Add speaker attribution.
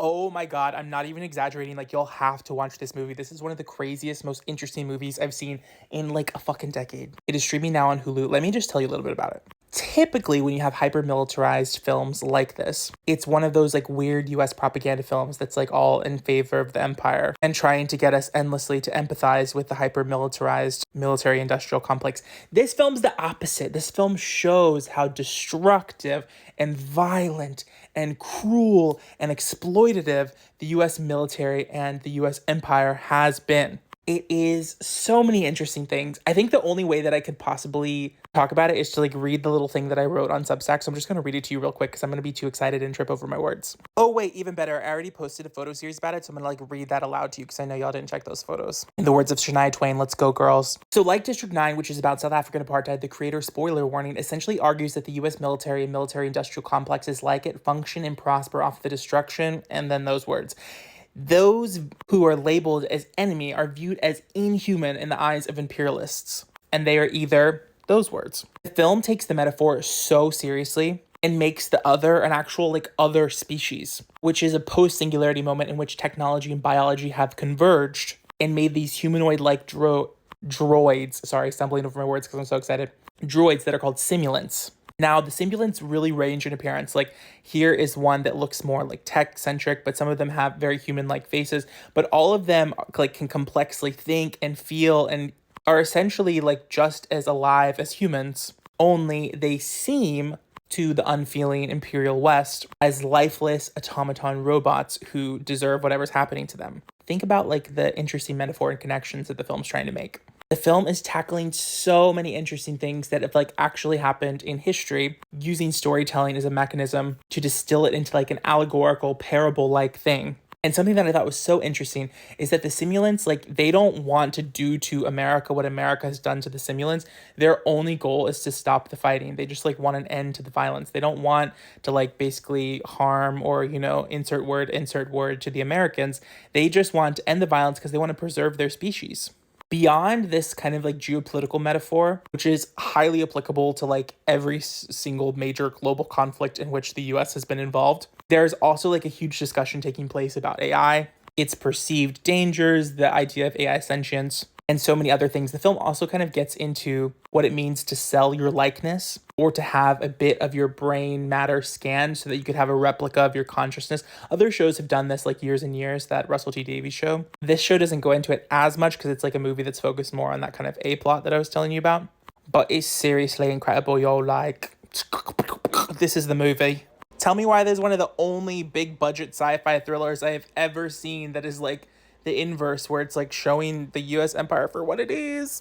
Speaker 1: Oh my God, I'm not even exaggerating. Like, you'll have to watch this movie. This is one of the craziest, most interesting movies I've seen in like a fucking decade. It is streaming now on Hulu. Let me just tell you a little bit about it. Typically, when you have hyper militarized films like this, it's one of those like weird US propaganda films that's like all in favor of the empire and trying to get us endlessly to empathize with the hyper militarized military industrial complex. This film's the opposite. This film shows how destructive and violent and cruel and exploitative the US military and the US empire has been. It is so many interesting things. I think the only way that I could possibly talk about it is to like read the little thing that I wrote on Substack. So I'm just going to read it to you real quick because I'm going to be too excited and trip over my words. Oh wait, even better. I already posted a photo series about it. So I'm going to like read that aloud to you because I know y'all didn't check those photos. In the words of Shania Twain, let's go girls. So like District 9, which is about South African apartheid, the creator, spoiler warning, essentially argues that the US military and military industrial complexes like it function and prosper off the destruction, and then those words. Those who are labeled as enemy are viewed as inhuman in the eyes of imperialists, and they are either those words. The film takes the metaphor so seriously and makes the other an actual like other species, which is a post-singularity moment in which technology and biology have converged and made these humanoid-like droids, sorry, stumbling over my words because I'm so excited, droids that are called simulants. Now, the simulants really range in appearance. Like, here is one that looks more like tech-centric, but some of them have very human-like faces. But all of them, like, can complexly think and feel and are essentially, like, just as alive as humans. Only they seem to the unfeeling Imperial West as lifeless automaton robots who deserve whatever's happening to them. Think about, like, the interesting metaphor and connections that the film's trying to make. The film is tackling so many interesting things that have like actually happened in history, using storytelling as a mechanism to distill it into like an allegorical parable-like thing. And something that I thought was so interesting is that the simulants, like, they don't want to do to America what America has done to the simulants. Their only goal is to stop the fighting. They just like want an end to the violence. They don't want to like basically harm or, you know, insert word to the Americans. They just want to end the violence because they want to preserve their species. Beyond this kind of like geopolitical metaphor, which is highly applicable to like every single major global conflict in which the US has been involved, there's also like a huge discussion taking place about AI, its perceived dangers, the idea of AI sentience, and so many other things. The film also kind of gets into what it means to sell your likeness or to have a bit of your brain matter scanned so that you could have a replica of your consciousness. Other shows have done this like years and years, that Russell T Davies show. This show doesn't go into it as much because it's like a movie that's focused more on that kind of A plot that I was telling you about. But it's seriously incredible, yo. Like, this is the movie. Tell me why there's one of the only big budget sci-fi thrillers I have ever seen that is like the inverse, where it's like showing the US empire for what it is.